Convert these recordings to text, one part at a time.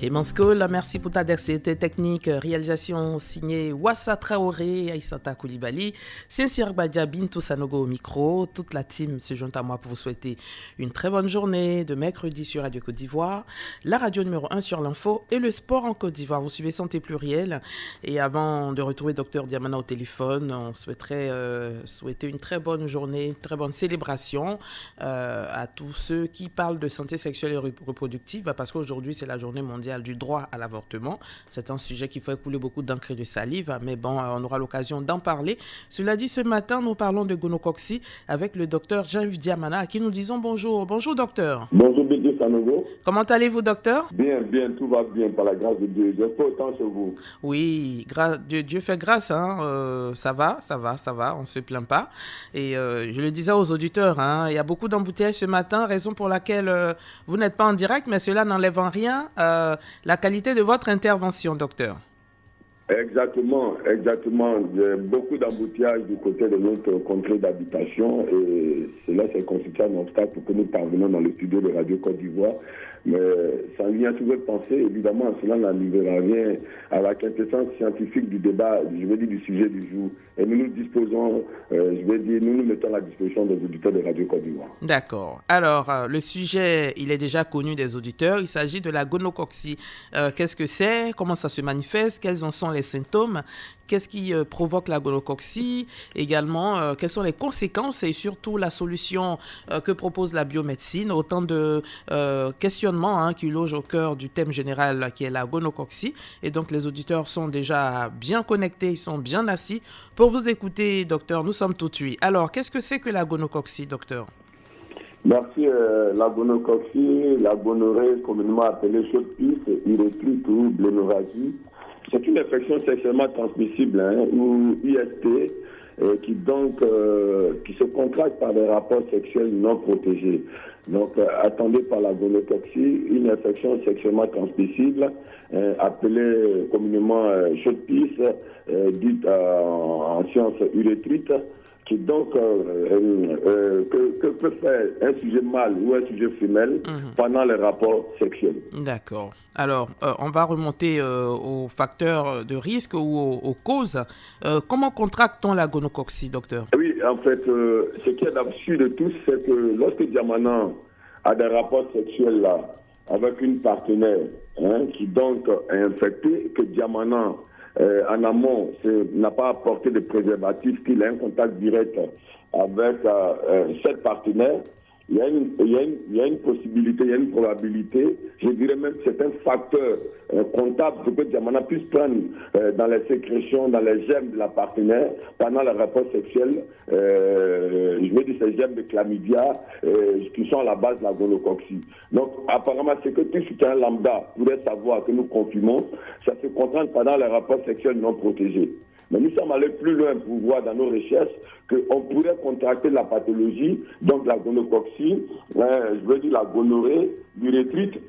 Clémence Cole, merci pour ta dextérité technique. Réalisation signée Wassa Traoré, Aïssata Koulibaly, Sincere Badja, Bintou Sanogo au micro. Toute la team se joint à moi pour vous souhaiter une très bonne journée de mercredi sur Radio Côte d'Ivoire, la radio numéro 1 sur l'info et le sport en Côte d'Ivoire. Vous suivez Santé Pluriel. Et avant de retrouver Dr Diamana au téléphone, on souhaiterait souhaiter une très bonne journée, une très bonne célébration à tous ceux qui parlent de santé sexuelle et reproductive, parce qu'aujourd'hui c'est la journée mondiale du droit à l'avortement. C'est un sujet qui fait couler beaucoup d'encre et de salive, mais bon, on aura l'occasion d'en parler. Cela dit, ce matin, nous parlons de gonocoxie avec le docteur Jean-Yves Diamana, à qui nous disons bonjour. Bonjour, docteur. Bonjour, Bédieu Sanogo. Comment allez-vous, docteur? Bien, tout va bien, par la grâce de Dieu. Je fais autant chez vous. Oui, Dieu fait grâce, hein. Ça va, on ne se plaint pas. Et je le disais aux auditeurs, hein, il y a beaucoup d'embouteillages ce matin, raison pour laquelle vous n'êtes pas en direct, mais cela n'enlève en rien la qualité de votre intervention, docteur. Exactement. Beaucoup d'embouteillages du côté de notre contrée d'habitation et cela s'est constitué un obstacle pour que nous parvenions dans le studio de Radio Côte d'Ivoire. Mais ça vient toujours de penser, évidemment, cela n'arrivera rien à la quintessence scientifique du débat, du sujet du jour. Et nous nous disposons, nous nous mettons à la disposition des auditeurs de Radio Côte d'Ivoire. D'accord. Alors, le sujet, il est déjà connu des auditeurs. Il s'agit de la gonocoxie. Qu'est-ce que c'est? Comment ça se manifeste? Quels en sont les symptômes? Qu'est-ce qui provoque la gonocoxie? Également, quelles sont les conséquences et surtout la solution que propose la biomédecine? Autant de questionnements qui logent au cœur du thème général qui est la gonocoxie. Et donc, les auditeurs sont déjà bien connectés, ils sont bien assis pour vous écouter, docteur. Nous sommes tout de suite. Alors, qu'est-ce que c'est que la gonocoxie, docteur? Merci. La gonocoxie, la gonorrhée, communément appelée chaude-pisse, urétrite ou blénorragie, c'est une infection sexuellement transmissible, ou IST, qui se contracte par des rapports sexuels non protégés. Donc, attendez par la gonocoxie, une infection sexuellement transmissible, appelée communément chaude-pisse, dite en science urétrite, qui donc que peut faire un sujet mâle ou un sujet femelle pendant les rapports sexuels. D'accord. Alors, on va remonter aux facteurs de risque ou aux causes. Comment contracte-t-on la gonocoxie, docteur? Oui, en fait, ce qui est absurde de tous, c'est que lorsque Diamana a des rapports sexuels là, avec une partenaire qui donc est infectée, que Diamana en amont, n'a pas apporté de préservatif, qu'il a un contact direct avec cette partenaire, il y a une possibilité, il y a une probabilité, je dirais même que c'est un facteur comptable pour que Diamana puisse prendre dans les sécrétions, dans les germes de la partenaire pendant le rapport sexuel, ces germes de chlamydia qui sont à la base de la gonocoxie. Donc apparemment, c'est que tout citoyen lambda pourrait savoir que nous confirmons, ça se concentre pendant les rapports sexuels non protégés. Mais nous sommes allés plus loin pour voir dans nos recherches qu'on pourrait contracter la pathologie, donc la gonocoxie, la gonorrhée, l'urétrite,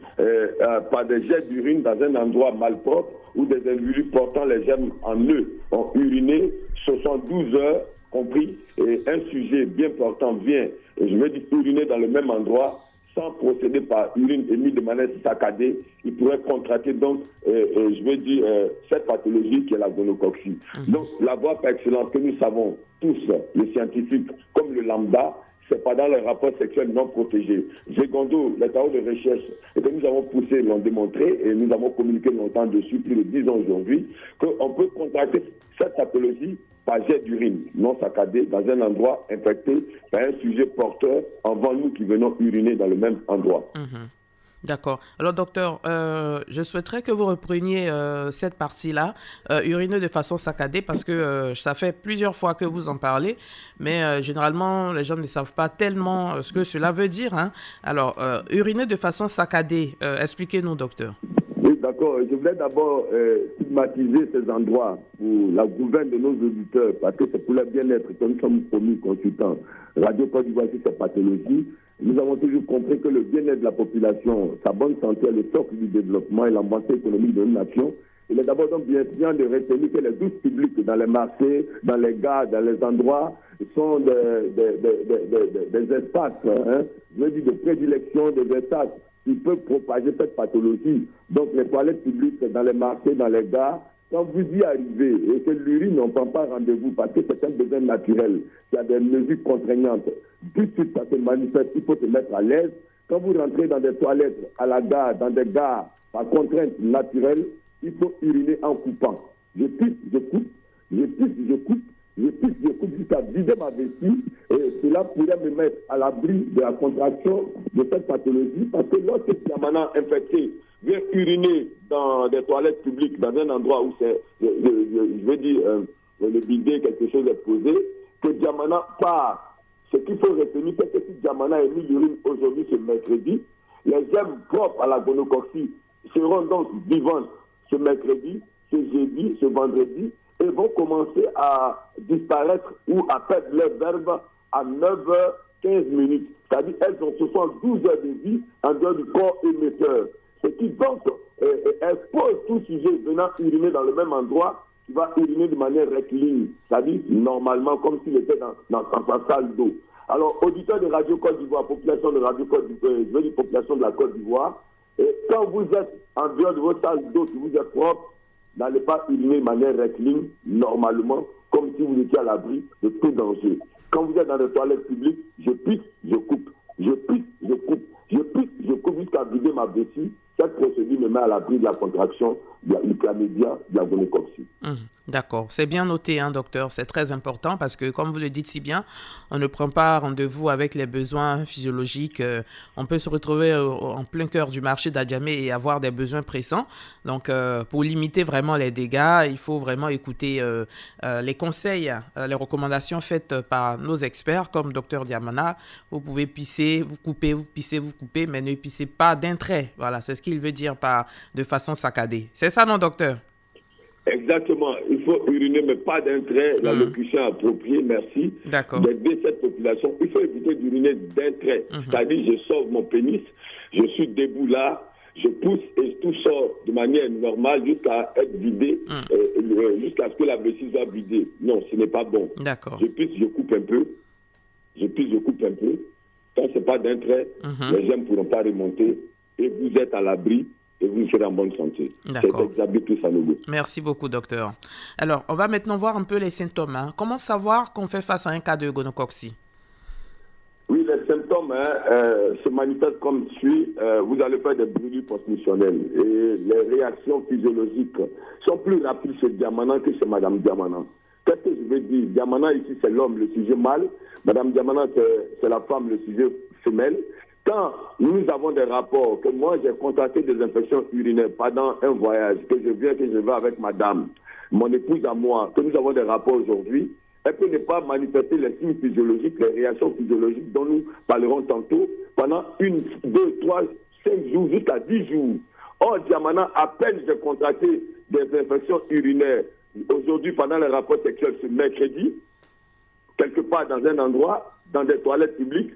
par des jets d'urine dans un endroit malpropre où des individus portant les germes en eux ont uriné 72 heures, compris, et un sujet bien portant vient, uriner dans le même endroit, sans procéder par urine émise de manière saccadée, il pourrait contracter donc, cette pathologie qui est la gonocoxie. Donc, la voie par excellence que nous savons tous, les scientifiques, comme le lambda, c'est pendant les rapports sexuels non protégés. Secondo, les travaux de recherche que nous avons poussés l'ont démontré et nous avons communiqué longtemps dessus, plus de 10 ans aujourd'hui, qu'on peut contracter cette pathologie par jet d'urine non saccadé dans un endroit infecté par un sujet porteur avant nous qui venons uriner dans le même endroit. D'accord. Alors, docteur, je souhaiterais que vous repreniez cette partie-là, uriner de façon saccadée, parce que ça fait plusieurs fois que vous en parlez, mais généralement, les gens ne savent pas tellement ce que cela veut dire. Alors, uriner de façon saccadée, expliquez-nous, docteur. Oui, d'accord. Je voulais d'abord stigmatiser ces endroits pour la gouverne de nos auditeurs, parce que c'est pour leur bien-être que nous sommes promis consultants. Radio Côte d'Ivoire, sur ces pathologies, nous avons toujours compris que le bien-être de la population, sa bonne santé est le socle du développement et l'avancée économique de une nation. Il est d'abord donc bien de retenir que les douches publiques dans les marchés, dans les gares, dans les endroits, sont des espaces, de prédilection, des espaces il peut propager cette pathologie. Donc les toilettes publiques dans les marchés, dans les gares, quand vous y arrivez et que l'urine ne prend pas rendez-vous parce que c'est un besoin naturel, il y a des mesures contraignantes, tout de suite ça se manifeste, il faut se mettre à l'aise. Quand vous rentrez dans des toilettes, à la gare, dans des gares, par contrainte naturelle, il faut uriner en coupant. Je pisse, je coupe, je pisse, je coupe, je pisse, je coupe jusqu'à vider ma vessie. Et cela pourrait me mettre à l'abri de la contraction de cette pathologie. Parce que lorsque Diamana infecté vient uriner dans des toilettes publiques, dans un endroit où c'est, je veux dire, le bidet, quelque chose est posé, que Diamana part. Ce qu'il faut retenir, c'est que si Diamana a mis l'urine aujourd'hui, ce mercredi, les germes propres à la gonococcie seront donc vivantes ce mercredi, ce jeudi, ce vendredi, et vont commencer à disparaître ou à perdre leur verbe à 9h15. C'est-à-dire qu'elles ont 72 heures de vie en dehors du corps émetteur. Ce qui donc expose tout sujet venant uriner dans le même endroit qui va uriner de manière rectiligne, c'est-à-dire normalement comme s'il était dans sa salle d'eau. Alors, auditeurs de Radio Côte d'Ivoire, population de Radio Côte d'Ivoire, je veux dire population de la Côte d'Ivoire, et quand vous êtes en dehors de votre salle d'eau, si vous êtes propre, n'allez pas uriner de manière rectiligne, normalement, comme si vous étiez à l'abri de tout danger. Quand vous êtes dans les toilettes publiques, je pisse, je coupe. Je pisse, je coupe. Je pisse, je coupe jusqu'à vider ma vessie. Cette procédure me met à l'abri de la contraction de la chlamydia, de la gonococcie. D'accord, c'est bien noté, hein, docteur, c'est très important parce que, comme vous le dites si bien, on ne prend pas rendez-vous avec les besoins physiologiques. On peut se retrouver en plein cœur du marché d'Adjamé et avoir des besoins pressants. Donc, pour limiter vraiment les dégâts, il faut vraiment écouter les conseils, les recommandations faites par nos experts comme docteur Diamana. Vous pouvez pisser, vous coupez, vous pissez, vous coupez, mais ne pissez pas d'un trait. Voilà, c'est ce qu'il veut dire par de façon saccadée. C'est ça, non, docteur? Exactement. Il faut uriner, mais pas d'un trait. La locution appropriée, merci. D'accord. D'aider cette population. Il faut éviter d'uriner d'un trait. C'est-à-dire, je sors mon pénis, je suis debout là, je pousse et tout sort de manière normale jusqu'à être vidé, jusqu'à ce que la vessie soit vidée. Non, ce n'est pas bon. D'accord. Je pisse, je coupe un peu. Je pisse, je coupe un peu. Quand ce n'est pas d'un trait, les gens ne pourront pas remonter et vous êtes à l'abri. Et vous serez en bonne santé. D'accord. C'est Xavier Toussanogo. Merci beaucoup, docteur. Alors, on va maintenant voir un peu les symptômes. Comment savoir qu'on fait face à un cas de gonococcie? Oui, les symptômes se manifestent comme suit. Vous allez faire des brûlures post-missionnelles. Et les réactions physiologiques sont plus rapides chez Diamana que chez Madame Diamana. Qu'est-ce que je veux dire? Diamana, ici, c'est l'homme, le sujet mâle. Madame Diamana, c'est la femme, le sujet femelle. Quand nous avons des rapports, que moi j'ai contracté des infections urinaires pendant un voyage, que je vais avec madame, mon épouse à moi, que nous avons des rapports aujourd'hui, elle peut ne pas manifester les signes physiologiques, les réactions physiologiques dont nous parlerons tantôt pendant 1, 2, 3, 5 jours, jusqu'à 10 jours. Or, Diamana, à peine j'ai contracté des infections urinaires aujourd'hui pendant les rapports sexuels ce mercredi, quelque part dans un endroit, dans des toilettes publiques,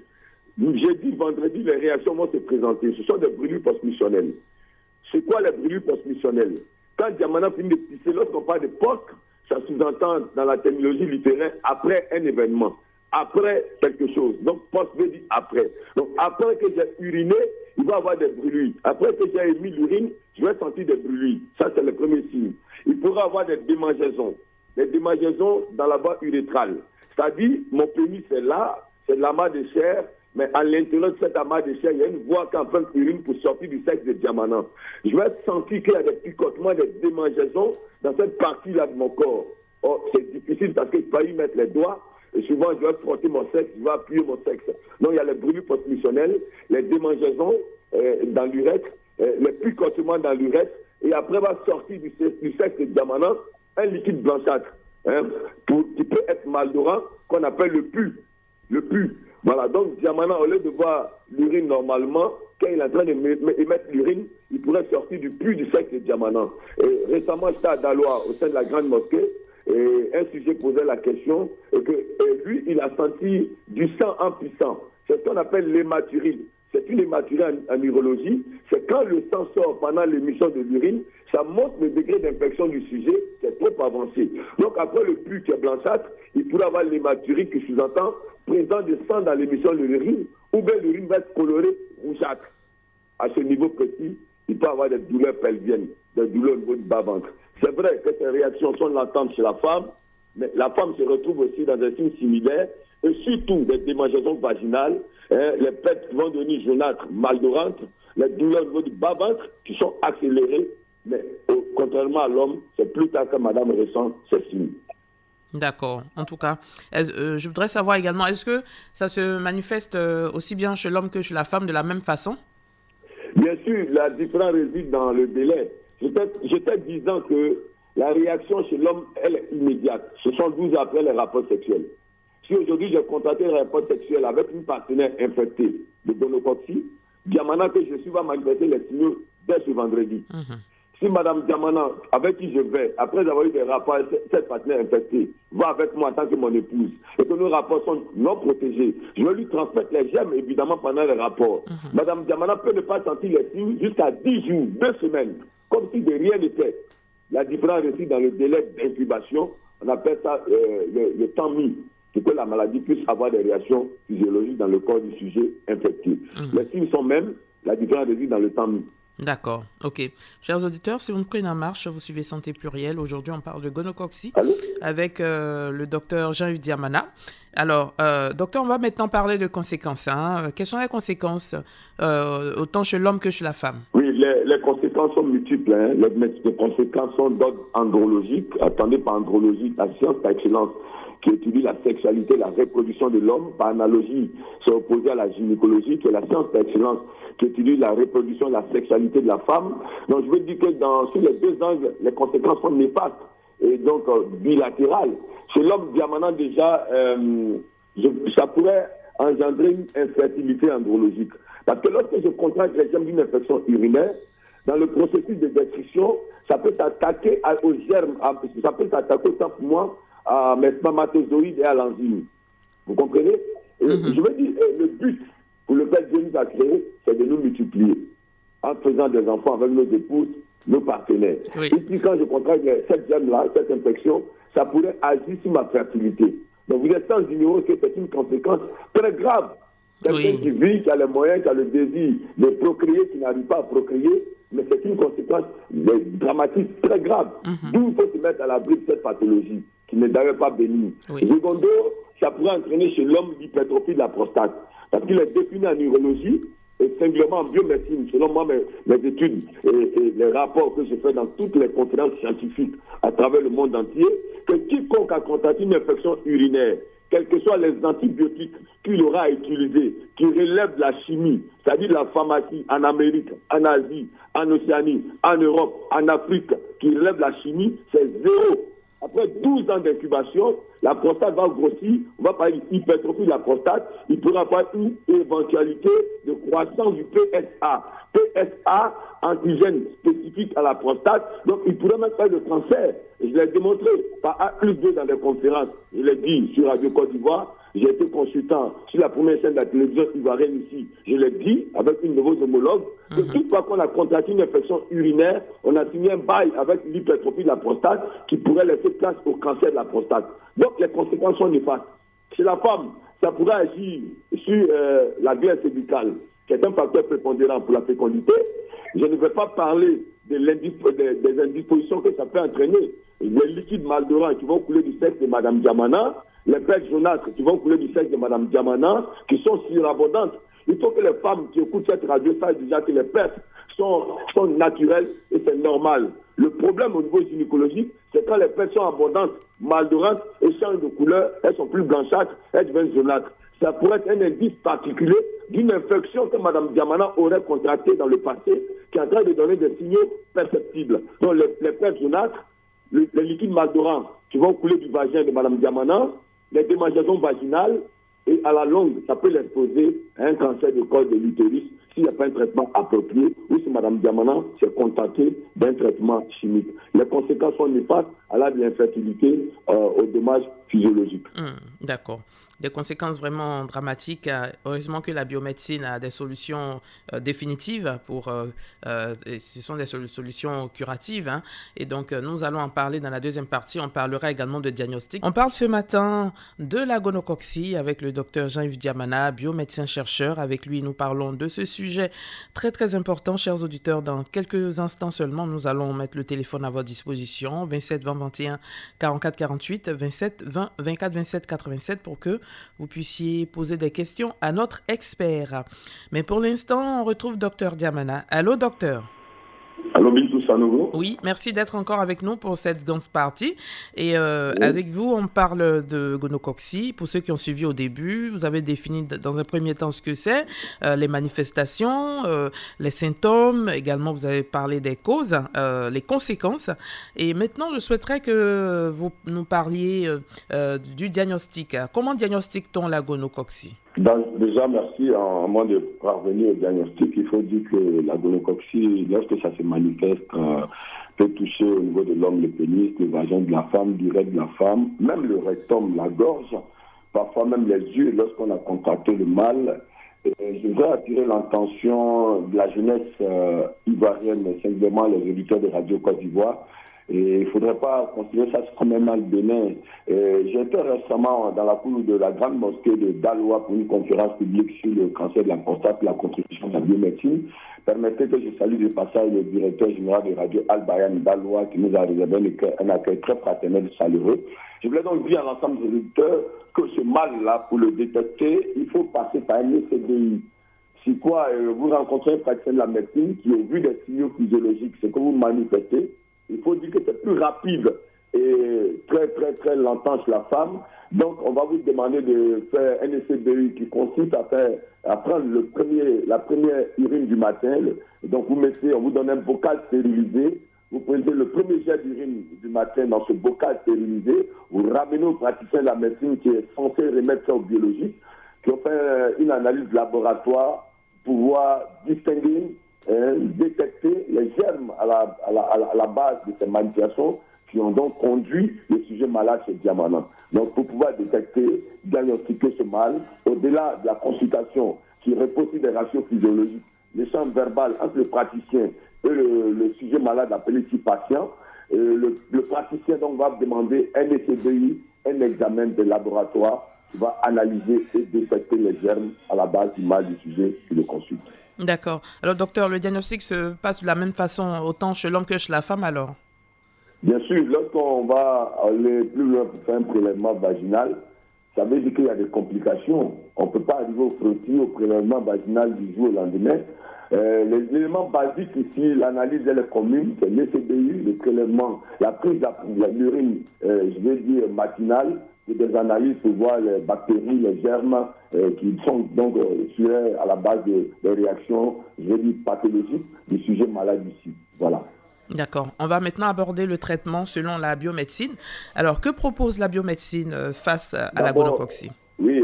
jeudi, vendredi, les réactions vont se présenter. Ce sont des brûlures post-missionnelles. C'est quoi les brûlures post-missionnelles? Quand Diamana finit de pisser, lorsqu'on parle de post, ça sous-entend dans la terminologie littéraire après un événement, après quelque chose. Donc post veut dire après. Donc après que j'ai uriné, il va y avoir des brûlures. Après que j'ai émis l'urine, je vais sentir des brûlures. Ça, c'est le premier signe. Il pourra avoir des démangeaisons. Les démangeaisons dans la voie urétrale. C'est-à-dire, mon pénis est là, c'est de l'amas de chair, mais à l'intérieur de cet amas de chair, il y a une voie qui emprunt l'urine pour sortir du sexe de Diamana. Je vais sentir qu'il y a des picotements, des démangeaisons dans cette partie-là de mon corps. Oh, c'est difficile parce que je peux y mettre les doigts. Et souvent, je vais frotter mon sexe, je vais appuyer mon sexe. Donc, il y a les brûlures post-missionnelles, les démangeaisons dans l'urètre, les picotements dans l'urètre. Et après, va sortir du sexe de Diamana un liquide blanchâtre qui peut être malodorant, qu'on appelle le pus. Le pus. Voilà, donc Diamana, au lieu de voir l'urine normalement, quand il est en train d'émettre l'urine, il pourrait sortir du pus du sexe de Diamana. Et récemment, j'étais à Daloa, au sein de la grande mosquée, et un sujet posait la question, et lui, il a senti du sang emplissant. C'est ce qu'on appelle l'hématurie. C'est une hématurie en urologie. C'est quand le sang sort pendant l'émission de l'urine, ça montre le degré d'infection du sujet qui est trop avancé. Donc après le pus qui est blanchâtre, il pourrait avoir l'hématurie qui sous-entend présent de sang dans l'émission de l'urine, ou bien l'urine va être colorée rougeâtre. à ce niveau précis, il peut avoir des douleurs pelviennes, des douleurs au niveau du bas-ventre. C'est vrai que ces réactions sont latentes chez la femme, mais la femme se retrouve aussi dans un signe similaire, et surtout des démangeaisons vaginales, les pètes qui vont devenir jaunâtres, malodorante, les douleurs au niveau du bas-ventre qui sont accélérées, mais contrairement à l'homme, c'est plus tard que madame ressent ces signes. D'accord. En tout cas, je voudrais savoir également, est-ce que ça se manifeste aussi bien chez l'homme que chez la femme de la même façon? Bien sûr, la différence réside dans le délai. J'étais disant que la réaction chez l'homme, elle est immédiate. Ce sont 12 heures après les rapports sexuels. Si aujourd'hui j'ai contracté un rapport sexuel avec une partenaire infectée de gonococcie, Diamana que je suis va manifester les signaux dès ce vendredi. Si Mme Diamana, avec qui je vais, après avoir eu des rapports avec cette partenaire infectée, va avec moi en tant que mon épouse, et que nos rapports sont non protégés, je vais lui transmettre les gemmes, évidemment, pendant les rapports. Mme Diamana peut ne pas sentir les signes jusqu'à 10 jours, 2 semaines, comme si de rien n'était. La différence réside dans le délai d'incubation. On appelle ça le temps mis, pour que la maladie puisse avoir des réactions physiologiques dans le corps du sujet infecté. Les signes sont mêmes, la différence réside dans le temps mis. D'accord, ok. Chers auditeurs, si vous nous prenez en marche, vous suivez Santé Pluriel. Aujourd'hui, on parle de gonococcie avec le docteur Jean-Yves Diamana. Alors, docteur, on va maintenant parler de conséquences. Quelles sont les conséquences, autant chez l'homme que chez la femme? Oui, les conséquences sont multiples. Les conséquences sont d'ordre andrologique. Attendez, par andrologique, la science par excellence qui étudie la sexualité, la reproduction de l'homme. Par analogie, c'est opposé à la gynécologie, qui est la science par excellence qui étudie la reproduction, la sexualité de la femme. Donc, je veux dire que sur les deux angles, les conséquences sont néfastes et donc bilatérales. Chez l'homme Diamana, déjà, ça pourrait engendrer une infertilité andrologique. Parce que lorsque je contracte les germes d'une infection urinaire, dans le processus de destruction, ça peut s'attaquer aux germes, ça peut s'attaquer autant pour moi à mes spermatozoïdes et à l'enzyme. Vous comprenez? Je veux dire, le but pour lequel Dieu nous a créés, c'est de nous multiplier en faisant des enfants avec nos épouses, nos partenaires. Oui. Et puis quand je contracte cette germe-là, cette infection, ça pourrait agir sur ma fertilité. Donc vous êtes sans ignorer que c'est une conséquence très grave. Quelqu'un qui vit, qui a les moyens, qui a le désir de procréer, qui n'arrive pas à procréer, mais c'est une conséquence dramatique très grave. D'où il faut se mettre à l'abri de cette pathologie, qui n'est d'ailleurs pas bénigne. Secondo, ça pourrait entraîner chez l'homme l'hypertrophie de la prostate. Parce qu'il est défini en neurologie, et singulièrement en biomédecine, selon moi, mes études et les rapports que je fais dans toutes les conférences scientifiques à travers le monde entier, que quiconque a contracté une infection urinaire, quels que soient les antibiotiques qu'il aura à utiliser, qui relèvent de la chimie, c'est-à-dire de la pharmacie en Amérique, en Asie, en Océanie, en Europe, en Afrique, qui relèvent de la chimie, c'est zéro. Après 12 ans d'incubation, la prostate va grossir, on va parler d'hypertrophie de la prostate, il pourra avoir une éventualité de croissance du PSA. PSA, antigène spécifique à la prostate, donc il pourrait même faire de cancer. Et je l'ai démontré par A+2 dans des conférences. Je l'ai dit sur Radio Côte d'Ivoire, j'ai été consultant sur la première chaîne de la télévision ivoirienne ici. Je l'ai dit avec une de vos homologues, que toute fois qu'on a contracté une infection urinaire, on a signé un bail avec l'hypertrophie de la prostate qui pourrait laisser place au cancer de la prostate. Donc les conséquences sont néfastes. Chez la femme, ça pourrait agir sur la glande cervicale, qui est un facteur prépondérant pour la fécondité. Je ne vais pas parler des indispositions que ça peut entraîner. Les liquides malodorants qui vont couler du sexe de Mme Diamana, les pertes jaunâtres qui vont couler du sexe de Mme Diamana, qui sont surabondantes. Il faut que les femmes qui écoutent cette radio sachent déjà que les pertes sont naturelles et c'est normal. Le problème au niveau gynécologique, c'est quand les pertes sont abondantes, maldorantes et changent de couleur, elles sont plus blanchâtres, elles deviennent jaunâtres. Ça pourrait être un indice particulier d'une infection que Mme Diamana aurait contractée dans le passé, qui est en train de donner des signaux perceptibles. Donc les pertes jaunâtres, les liquides maldorants qui vont couler du vagin de Mme Diamana, les démangeaisons vaginales, et à la longue, ça peut l'exposer à un cancer du col de l'utérus s'il n'y a pas un traitement approprié ou si Mme Diamana s'est contentée d'un traitement chimique. Les conséquences sont néfastes à la de l'infertilité, aux dommages physiologiques. D'accord. Des conséquences vraiment dramatiques. Heureusement que la biomédecine a des solutions définitives ce sont des solutions curatives. Et donc, nous allons en parler dans la deuxième partie. On parlera également de diagnostic. On parle ce matin de la gonococcie avec le docteur Jean-Yves Diamana, biomédecin-chercheur. Avec lui, nous parlons de ce sujet sujet très très important, chers auditeurs. Dans quelques instants seulement, nous allons mettre le téléphone à votre disposition, 27 20 21 44 48, 27 20 24 27 87, pour que vous puissiez poser des questions à notre expert. Mais pour l'instant, on retrouve Dr Diamana. Allô, docteur? Allô, Bintou Sanogo? Oui, merci d'être encore avec nous pour cette seconde partie. Et avec vous, on parle de gonocoxie. Pour ceux qui ont suivi au début, vous avez défini dans un premier temps ce que c'est, les manifestations, les symptômes. Également, vous avez parlé des causes, les conséquences. Et maintenant, je souhaiterais que vous nous parliez du diagnostic. Comment diagnostique-t-on la gonocoxie? Déjà, merci. Avant de parvenir au diagnostic, il faut dire que la gonocoxie, lorsque ça se manifeste, peut toucher au niveau de l'homme le pénis, le vagin de la femme, l'urètre de la femme, même le rectum, la gorge, parfois même les yeux lorsqu'on a contracté le mal. Je voudrais attirer l'attention de la jeunesse ivoirienne, singulièrement les auditeurs de Radio Côte d'Ivoire. Et il ne faudrait pas considérer ça comme un mal bénin. J'étais récemment dans la cour de la grande mosquée de Daloa pour une conférence publique sur le cancer de la prostate et la contribution de la biomédecine. Permettez que je salue de passage le directeur général de Radio Al-Bayan Daloa qui nous a réservé un accueil très fraternel et chaleureux. Je voulais donc dire à l'ensemble des auditeurs que ce mal-là, pour le détecter, il faut passer par un ECDI. Si quoi, vous rencontrez un praticien de la médecine qui, au vu des signaux physiologiques, ce que vous manifestez, il faut dire que c'est plus rapide et très, très, très longtemps chez la femme. Donc, on va vous demander de faire un ECDI qui consiste à prendre la première urine du matin. Donc, on vous donne un bocal stérilisé. Vous prenez le premier jet d'urine du matin dans ce bocal stérilisé. Vous ramenez au praticien de la médecine qui est censé remettre ça au biologiste, qui ont fait une analyse laboratoire pour pouvoir distinguer, détecter les germes à la base de ces manipulations qui ont donc conduit le sujet malade chez Diamana. Donc, pour pouvoir détecter, diagnostiquer ce mal, au-delà de la consultation qui repose sur des ratios physiologiques, l'échange verbal entre le praticien et le sujet malade appelé ici patient, le praticien donc va demander un ECDI, un examen de laboratoire qui va analyser et détecter les germes à la base du mal du sujet qui le consulte. D'accord. Alors, docteur, le diagnostic se passe de la même façon autant chez l'homme que chez la femme, alors? Bien sûr, lorsqu'on va aller plus loin pour faire un prélèvement vaginal, ça veut dire qu'il y a des complications. On ne peut pas arriver au frottis, au prélèvement vaginal du jour au lendemain. Les éléments basiques ici, l'analyse elle est commune, c'est l'ECDI, le prélèvement, la prise de l'urine, je vais dire matinale, et des analyses pour voir les bactéries, les germes qui sont donc à la base des réactions, je vais dire pathologiques du sujet malade ici. Voilà. D'accord. On va maintenant aborder le traitement selon la biomédecine. Alors, que propose la biomédecine face à la gonocoxie? Oui,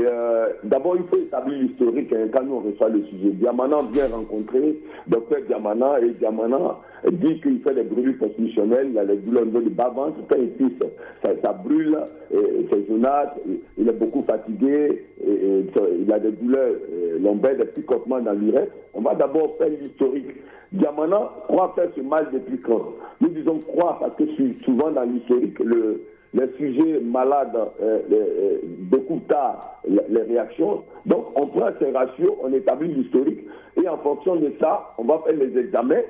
d'abord, il faut établir l'historique quand nous on reçoit le sujet. Diamana vient rencontrer Dr Diamana et Diamana dit qu'il fait des brûlures constitutionnelles, il a des douleurs au niveau du bas-ventre, quand il pisse, ça brûle, c'est jaunâtre, il est beaucoup fatigué, il a des douleurs lombaires, des picotements dans l'urètre. On va d'abord faire l'historique. Diamana croit faire ce mal depuis quand? Nous disons croire parce que souvent dans l'historique, les sujets malades découvrent tard les réactions. Donc, on prend ces ratios, on établit l'historique et en fonction de ça, on va faire les examens.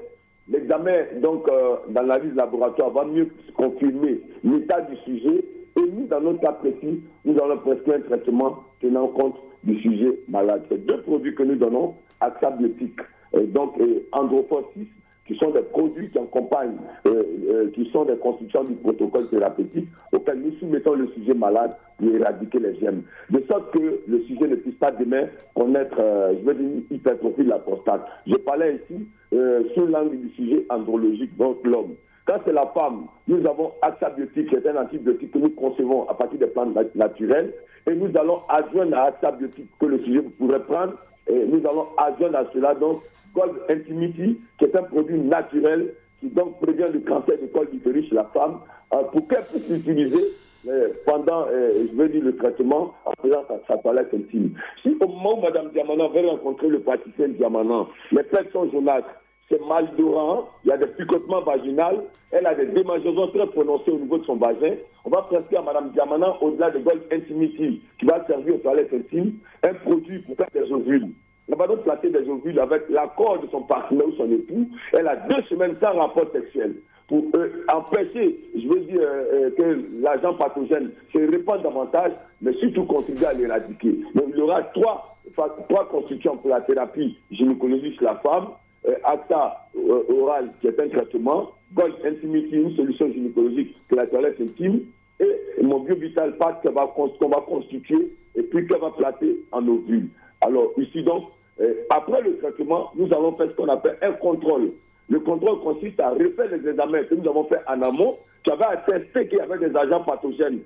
L'examen, donc, dans l'analyse laboratoire, va mieux confirmer l'état du sujet. Et nous, dans notre cas précis, nous allons prescrire un traitement tenant compte du sujet malade. C'est deux produits que nous donnons, Axabiotique, donc Androphos 6, qui sont des produits qui accompagnent, qui sont des constructions du protocole thérapeutique auquel nous soumettons le sujet malade pour éradiquer les germes. De sorte que le sujet ne puisse pas demain connaître, je veux dire, une hypertrophie de la prostate. Je parlais ici sous l'angle du sujet andrologique, donc l'homme. Quand c'est la femme, nous avons Axabiotique, qui est un antibiotique que nous concevons à partir des plantes naturelles, et nous allons adjoindre à Axabiotique que le sujet pourrait prendre, et nous allons adjoindre à cela donc Gold Intimity, qui est un produit naturel qui donc prévient le cancer du col d'utérus chez la femme, pour qu'elle puisse l'utiliser pendant, je veux dire, le traitement en faisant sa toilette intime. Si au moment où Mme Diamana va rencontrer le praticien Diamana, les plaies sont jaunâtres, c'est mal odorant, il y a des picotements vaginaux, elle a des démangeaisons très prononcées au niveau de son vagin, on va prescrire à Mme Diamana, au-delà de Gold Intimity, qui va servir aux toilettes intimes, un produit pour faire des ovules. l'abandon placé des ovules avec l'accord de son partenaire ou son époux, elle a 2 semaines sans rapport sexuel. Pour empêcher, je veux dire, que l'agent pathogène se répande davantage, mais surtout contribuer à l'éradiquer. Donc il y aura 3 constituants pour la thérapie gynécologique chez la femme, ACTA oral qui est un traitement, Gold Intimity, une solution gynécologique pour la toilette intime, et mon BioVital Pack qu'on va constituer et puis qu'on va placer en ovule. Alors ici donc, après le traitement, nous allons faire ce qu'on appelle un contrôle. Le contrôle consiste à refaire les examens que nous avons fait en amont, qui avaient attesté qu'il y avait des agents pathogènes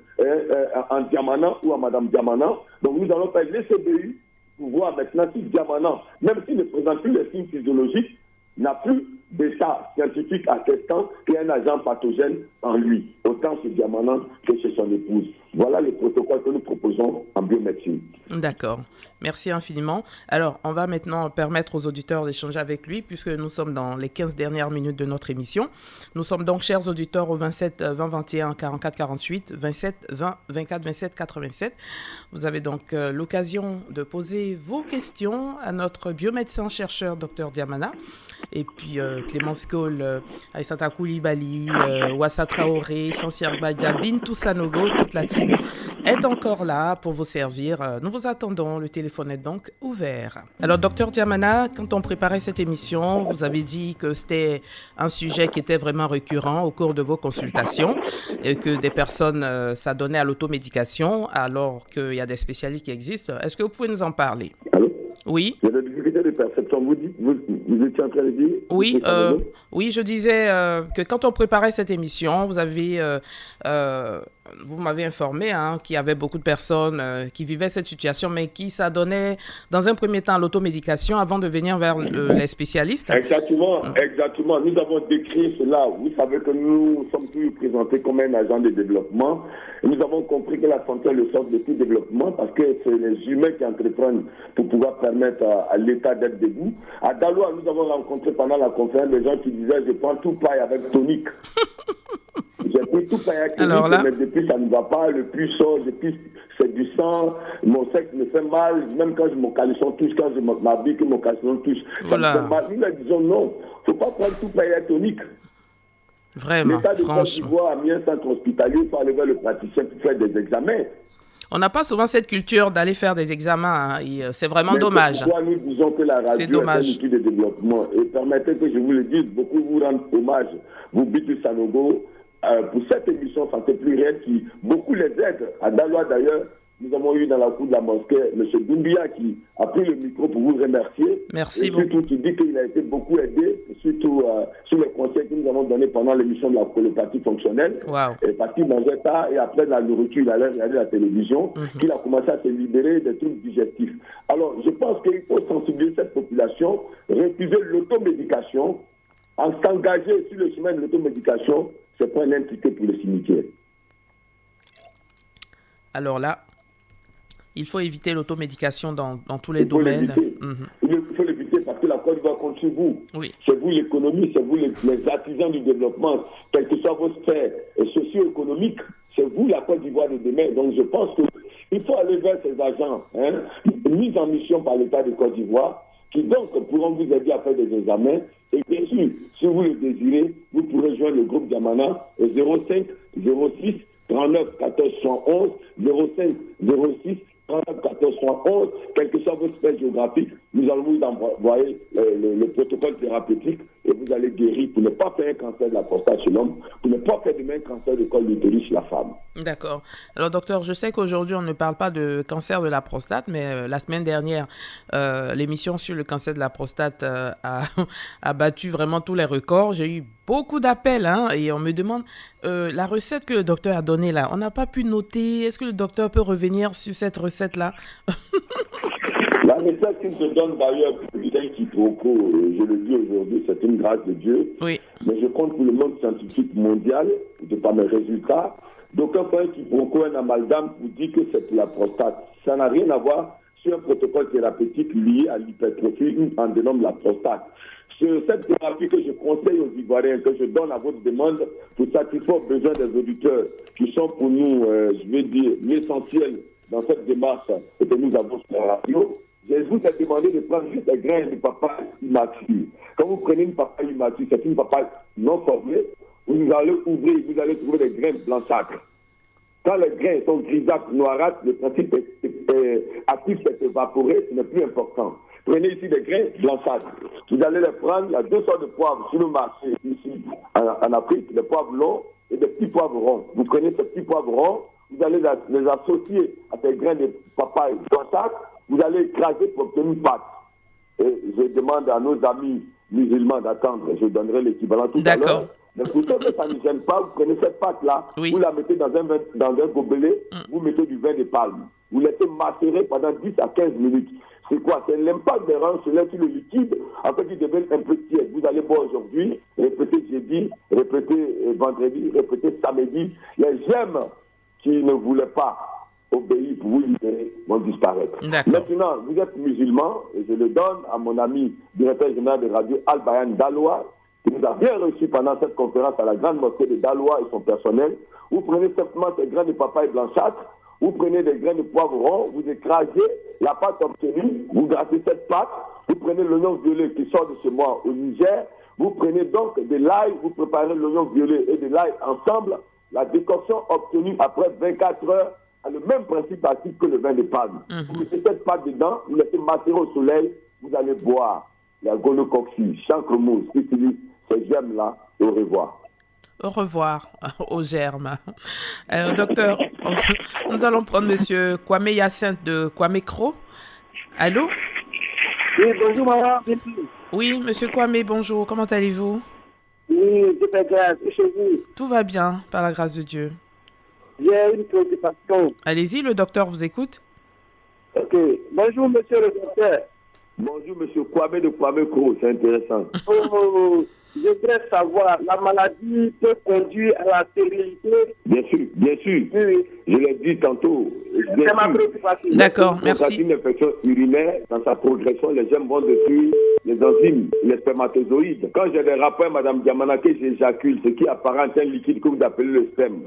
en Diamana ou en Madame Diamana. Donc nous allons faire les CBU pour voir maintenant si Diamana, même s'il ne présente plus les signes physiologiques, n'a plus d'état scientifique attestant qu'il y a un agent pathogène en lui, autant chez Diamana que chez son épouse. Voilà le protocole que nous proposons en biomédecine. D'accord. Merci infiniment. Alors, on va maintenant permettre aux auditeurs d'échanger avec lui, puisque nous sommes dans les 15 dernières minutes de notre émission. Nous sommes donc, chers auditeurs, au 27 20 21 44 48, 27 20 24 27 87. Vous avez donc l'occasion de poser vos questions à notre biomédecin chercheur, Dr Diamana, et puis Clémence Cole, Aïssata Coulibaly, Wassa Traoré, Sancier Badia, Bintou Sanogo, toute la team est encore là pour vous servir. Nous vous attendons, le téléphone est donc ouvert. Alors, Dr Diamana, quand on préparait cette émission, vous avez dit que c'était un sujet qui était vraiment récurrent au cours de vos consultations et que des personnes s'adonnaient à l'automédication alors qu'il y a des spécialistes qui existent. Est-ce que vous pouvez nous en parler? Allô? Oui. Il y a des difficultés de perception. Vous étiez en train de dire? Oui, oui, je disais que quand on préparait cette émission, vous m'avez informé qu'il y avait beaucoup de personnes qui vivaient cette situation, mais qui s'adonnaient dans un premier temps à l'automédication avant de venir vers les spécialistes. Exactement. Nous avons décrit cela. Vous savez que nous sommes toujours présentés comme un agent de développement. Et nous avons compris que la santé est le centre de tout développement parce que c'est les humains qui entreprennent pour pouvoir permettre à l'État d'être debout. À Daloa, nous avons rencontré pendant la conférence des gens qui disaient « je prends tout paille avec tonique ». J'ai pris tout paille avec tonique, mais depuis ça ne va pas, le plus sort, c'est du sang, mon sexe me fait mal, même quand mon caleçon touche, quand je m'habille, que mon caleçon touche, ça me fait mal. Nous leur disons non, il ne faut pas prendre tout paille avec tonique. Vraiment, l'État de franchement. Côte d'Ivoire a mis un centre hospitalier pour aller vers le praticien pour faire des examens. On n'a pas souvent cette culture d'aller faire des examens. C'est vraiment dommage. Pourquoi nous disons que la radio est un outil de développement. Et permettez que je vous le dise, beaucoup vous rendent hommage, vous Bintou Sanogo, pour cette émission Santé Plurielle qui beaucoup les aide. À Daloa d'ailleurs, nous avons eu dans la cour de la mosquée M. Doumbia qui a pris le micro pour vous remercier. Merci beaucoup. Et surtout qui dit qu'il a été beaucoup aidé, surtout sur les conseils que nous avons donnés pendant l'émission de la colopathie fonctionnelle. Wow. Et parce qu'il mangeait tard et après la nourriture, il allait regarder la télévision, qu'il a commencé à se libérer des trucs digestifs. Alors je pense qu'il faut sensibiliser cette population, refuser l'automédication, en s'engager sur le chemin de l'automédication, c'est pas une entité pour le cimetière. Alors là, il faut éviter l'automédication dans tous les domaines. Il faut l'éviter parce que la Côte d'Ivoire compte sur vous. Oui. C'est vous l'économie, c'est vous les artisans du développement, quelles que soient vos sphères socio-économiques, c'est vous la Côte d'Ivoire de demain. Donc je pense qu'il faut aller vers ces agents mis en mission par l'État de Côte d'Ivoire qui donc pourront vous aider à faire des examens. Et bien sûr, si vous le désirez, vous pourrez joindre le groupe Diamana au 05 06 39 14 111, 05 06 39 14 111, quel que soit votre sphère géographique, nous allons vous envoyer le protocole thérapeutique et vous allez guérir pour ne pas faire un cancer de la prostate chez l'homme, pour ne pas faire demain un cancer de col de l'utérus chez la femme. D'accord. Alors docteur, je sais qu'aujourd'hui on ne parle pas de cancer de la prostate, mais la semaine dernière, l'émission sur le cancer de la prostate a battu vraiment tous les records. J'ai eu beaucoup d'appels et on me demande la recette que le docteur a donnée là. On n'a pas pu noter. Est-ce que le docteur peut revenir sur cette recette-là? La recette qu'il se donne d'ailleurs pour les quiproquos, je le dis aujourd'hui, c'est une grâce de Dieu. Oui. Mais je compte pour le monde scientifique mondial, de par mes résultats. D'aucuns font un quiproquo, un amalgame pour dire que c'est pour la prostate. Ça n'a rien à voir sur un protocole thérapeutique lié à l'hypertrophie, on dénomme la prostate. C'est cette thérapie que je conseille aux Ivoiriens, que je donne à votre demande pour satisfaire aux besoins des auditeurs qui sont pour nous, je vais dire, l'essentiel dans cette démarche que nous avons sur la radio. Je vous ai demandé de prendre juste des grains de papaye immature. Quand vous prenez une papaye immature, c'est une papaye non formée, vous allez ouvrir, vous allez trouver des grains blanchâtres. Quand les grains sont grisâtres, noirâtres, le principe actif s'est évaporé, ce n'est plus important. Prenez ici des grains blanchâtres. Vous allez les prendre, il y a 2 sortes de poivres sur le marché ici en Afrique, des poivres longs et des petits poivres ronds. Vous prenez ces petits poivres ronds, vous allez les associer à ces grains de papaye blanchâtres, vous allez écraser pour obtenir une pâte. Et je demande à nos amis musulmans d'attendre, je donnerai l'équivalent tout à l'heure. Mais pour que ça ne gêne pas, vous prenez cette pâte-là, vous la mettez dans un gobelet, vous mettez du vin de palme. Vous laissez macérer pendant 10 à 15 minutes. C'est quoi? C'est l'impact des reins sur le liquide afin qu'il devienne un peu tiède. Vous allez boire aujourd'hui, répétez jeudi, répétez vendredi, répétez samedi. Les gemmes qui ne voulaient pas obéir pour vous libérer vont disparaître. Maintenant, vous êtes musulman, et je le donne à mon ami directeur général de radio Al-Bayan Daloa, qui nous a bien reçu pendant cette conférence à la grande mosquée de Daloa et son personnel. Vous prenez simplement ces grains de papaye blanchâtre, vous prenez des grains de poivron, vous écrasez la pâte obtenue, vous grattez cette pâte, vous prenez l'oignon violet qui sort de ce mois au Niger, vous prenez donc de l'ail, vous préparez l'oignon violet et de l'ail ensemble, la décoction obtenue après 24 heures a le même principe actif que le vin de palme. Vous mettez cette pâte dedans, vous laissez macérer au soleil, vous allez boire la gonocoxie, chancremousse, qui utilise ces germes-là, et au revoir. Au revoir aux germes. Docteur, nous allons prendre M. Kwame Hyacinthe de Kwame Kro. Allô? Oui, bonjour, madame. Oui, M. Kwame, bonjour. Comment allez-vous? Oui, je fais grâce. Et chez vous? Tout va bien, par la grâce de Dieu. J'ai une préoccupation. Allez-y, le docteur vous écoute. Ok. Bonjour, monsieur le docteur. Bonjour, monsieur Kwame de Kwame Kro, c'est intéressant. Je voudrais savoir, la maladie peut conduire à la stérilité? Bien sûr, bien sûr. Oui. Je l'ai dit tantôt. C'est ma préoccupation. D'accord, merci. Une infection urinaire, dans sa progression, les germes vont détruire les enzymes, les spermatozoïdes. Quand j'ai des rapports, madame Diamana, que j'éjacule, ce qui apparente à un liquide que vous appelez le sperme.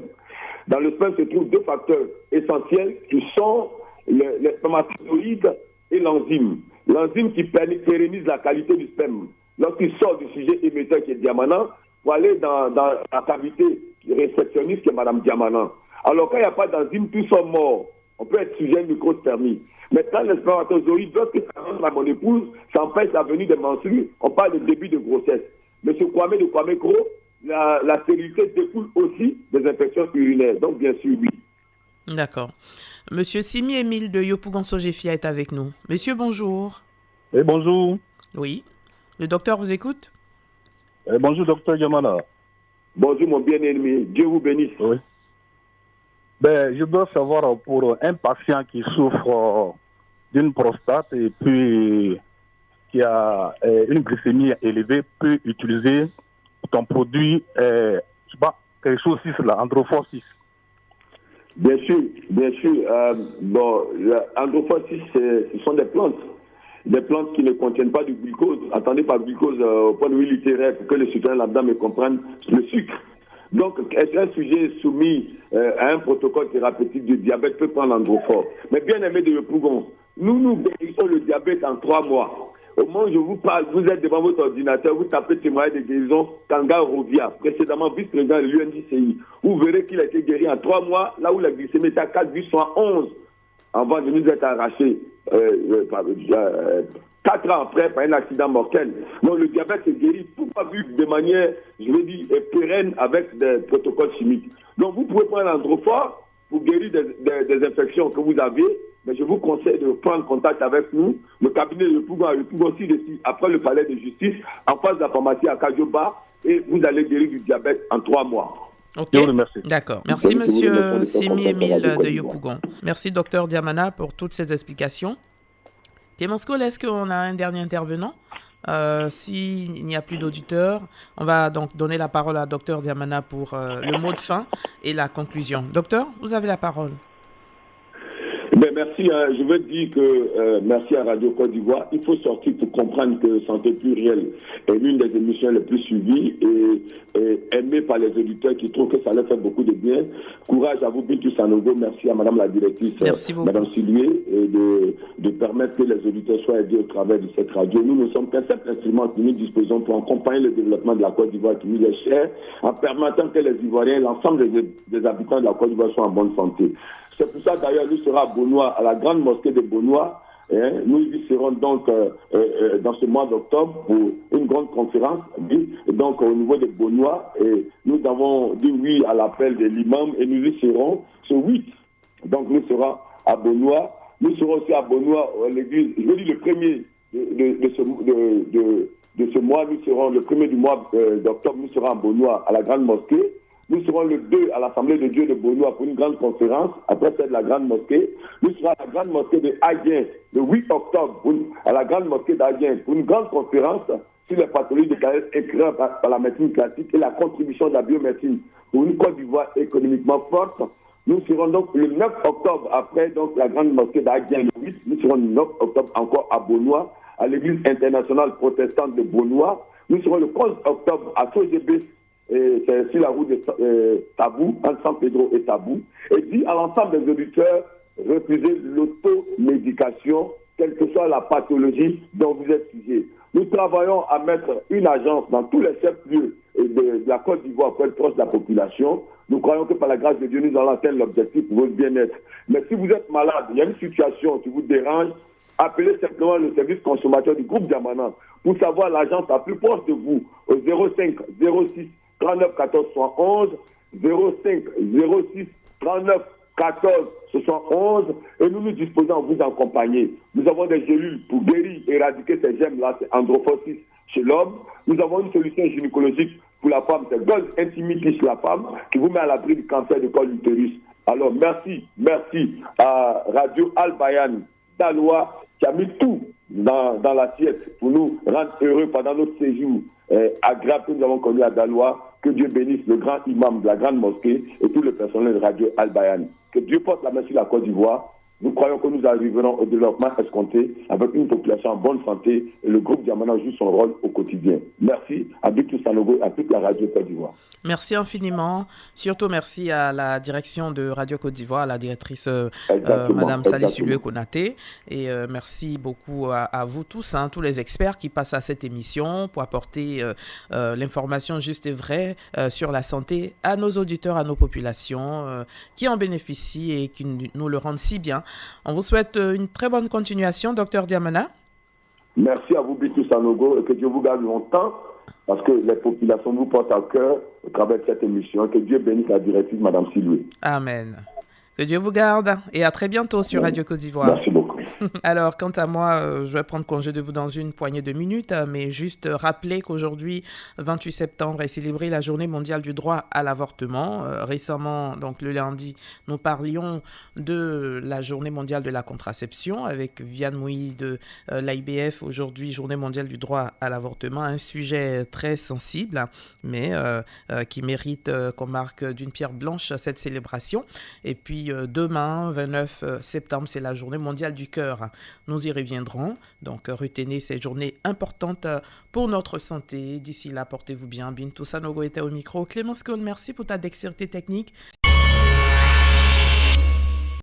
Dans le sperme se trouvent 2 facteurs essentiels qui sont les spermatozoïdes et l'enzyme. L'enzyme qui pérennise la qualité du sperme. Lorsqu'il sort du sujet émetteur qui est Diamana, pour aller dans la cavité réceptionniste qui est madame Diamana. Alors quand il n'y a pas d'enzyme, tous sont morts. On peut être sujet à une microspermie. Maintenant, les spermatozoïdes, lorsque ça rentre à mon épouse, ça empêche la venue des menstrues. On parle de début de grossesse. Monsieur Kwame de Kwame Kro, la stérilité découle aussi des infections urinaires. Donc, bien sûr, oui. D'accord. Monsieur Simi Émile de Yopougon-Sogefia est avec nous. Monsieur, bonjour. Oui, bonjour. Oui. Le docteur vous écoute? Bonjour, docteur Yamana. Bonjour, mon bien-aimé. Dieu vous bénisse. Oui. Je dois savoir, pour un patient qui souffre d'une prostate et puis qui a une glycémie élevée, peut utiliser ton produit, quelque chose 6 là, Androphore 6. Bien sûr, bien sûr. Androphore 6, ce sont des plantes. Des plantes qui ne contiennent pas de glucose. Attendez par glucose au point de vue littéraire pour que les citoyens là-dedans me comprennent le sucre. Donc, est-ce un sujet soumis à un protocole thérapeutique du diabète peut prendre l'androphore? Mais bien aimé de Yopougon, nous guérissons le diabète en 3 mois. Au moment où je vous parle, vous êtes devant votre ordinateur, vous tapez témoignage de guérison Kanga Rovia, précédemment vice-président de l'UNDCI. Vous verrez qu'il a été guéri en 3 mois, là où la glycémie était à 4,11 avant de nous être arraché 4 ans après par un accident mortel. Donc le diabète est guéri, pourquoi vu de manière, je veux dire, pérenne avec des protocoles chimiques. Donc vous pouvez prendre l'androphore pour guérir des infections que vous avez, mais je vous conseille de prendre contact avec nous, le cabinet de Yopougon aussi après le palais de justice, en face de la pharmacie à Kajoba, et vous allez guérir du diabète en 3 mois. Ok, d'accord. Merci, monsieur Simi Émile de Yopougon. Merci, docteur Diamana, pour toutes ces explications. Clémence, est-ce qu'on a un dernier intervenant? S'il n'y a plus d'auditeurs, on va donc donner la parole à docteur Diamana pour le mot de fin et la conclusion. Docteur, vous avez la parole. Ben merci. Je veux dire que merci à Radio Côte d'Ivoire. Il faut sortir pour comprendre que Santé Plurielle est l'une des émissions les plus suivies et aimées par les auditeurs qui trouvent que ça leur fait beaucoup de bien. Courage à vous, Bintou Sanogo. Merci à Madame la directrice, Madame Silué, et de permettre que les auditeurs soient aidés au travers de cette radio. Nous ne sommes qu'un simple instrument que nous disposons pour accompagner le développement de la Côte d'Ivoire qui nous est cher, en permettant que les Ivoiriens, l'ensemble des habitants de la Côte d'Ivoire soient en bonne santé. C'est pour ça d'ailleurs nous serons à Bonois, à la grande mosquée de Bonois. Nous y serons donc dans ce mois d'octobre pour une grande conférence, donc au niveau de Bonois. Et nous avons dit oui à l'appel de l'imam et nous y serons ce 8. Donc nous serons à Bonois. Nous serons aussi à Bonois, l'église, je veux dire le premier de ce mois, nous serons le premier du mois d'octobre, nous serons à Bonois, à la grande mosquée. Nous serons le 2 à l'Assemblée de Dieu de Bonois pour une grande conférence. Après celle de la grande mosquée, nous serons à la grande mosquée de Agen le 8 octobre à la grande mosquée d'Agen pour une grande conférence sur les pathologies de carrière écrites par la médecine classique et la contribution de la biomédecine pour une Côte d'Ivoire économiquement forte. Nous serons donc le 9 octobre après donc la grande mosquée d'Agen le 8. Nous serons le 9 octobre encore à Bonois, à l'église internationale protestante de Bonois. Nous serons le 11 octobre à Sojébé. C'est sur la route de Tabou, entre San Pedro et Tabou, et dit à l'ensemble des auditeurs, refusez l'automédication, quelle que soit la pathologie dont vous êtes sujet. Nous travaillons à mettre une agence dans tous les chefs-lieux de la Côte d'Ivoire pour être proche de la population. Nous croyons que par la grâce de Dieu, nous allons atteindre l'objectif pour votre bien-être. Mais si vous êtes malade, il y a une situation qui vous dérange, appelez simplement le service consommateur du groupe Diamana pour savoir l'agence la plus proche de vous au 05 06 39 14 71, 05 06 39 14 71, et nous nous disposons à vous accompagner. Nous avons des gélules pour guérir, éradiquer ces germes-là, c'est androphosis chez l'homme. Nous avons une solution gynécologique pour la femme, c'est Gold Intimity chez la femme, qui vous met à l'abri du cancer du col utérus. Alors merci à Radio Al-Bayan d'Aloa qui a mis tout dans l'assiette pour nous rendre heureux pendant notre séjour agréable que nous avons connu à Daloa. Que Dieu bénisse le grand imam de la grande mosquée et tout le personnel de Radio Al-Bayan. Que Dieu porte la main sur la Côte d'Ivoire. Nous croyons que nous arriverons au développement escompté avec une population en bonne santé et le groupe Diamana joue son rôle au quotidien. Merci à Bintou Sanogo et à toute la Radio Côte d'Ivoire. Merci infiniment. Surtout merci à la direction de Radio Côte d'Ivoire, à la directrice Madame Salisulue Konaté. Et merci beaucoup à vous tous, tous les experts qui passent à cette émission pour apporter l'information juste et vraie sur la santé à nos auditeurs, à nos populations qui en bénéficient et qui nous le rendent si bien. On vous souhaite une très bonne continuation, Dr Diamana. Merci à vous, Bintou Sanogo, et que Dieu vous garde longtemps, parce que les populations vous portent à cœur au travers de cette émission. Que Dieu bénisse la directrice, Madame Siloué. Amen. Que Dieu vous garde et à très bientôt sur Radio Côte d'Ivoire. Merci beaucoup. Alors, quant à moi, je vais prendre congé de vous dans une poignée de minutes, mais juste rappeler qu'aujourd'hui, 28 septembre, est célébrée la Journée mondiale du droit à l'avortement. Récemment, donc le lundi, nous parlions de la Journée mondiale de la contraception avec Viviane Mouy de l'IBF. Aujourd'hui, Journée mondiale du droit à l'avortement, un sujet très sensible, mais qui mérite qu'on marque d'une pierre blanche cette célébration. Et puis, demain, 29 septembre, c'est la Journée mondiale du cœur. Nous y reviendrons. Donc, retenez ces journées importantes pour notre santé. D'ici là, portez-vous bien. Bintou Sanogo était au micro. Clémence Cole, merci pour ta dextérité technique.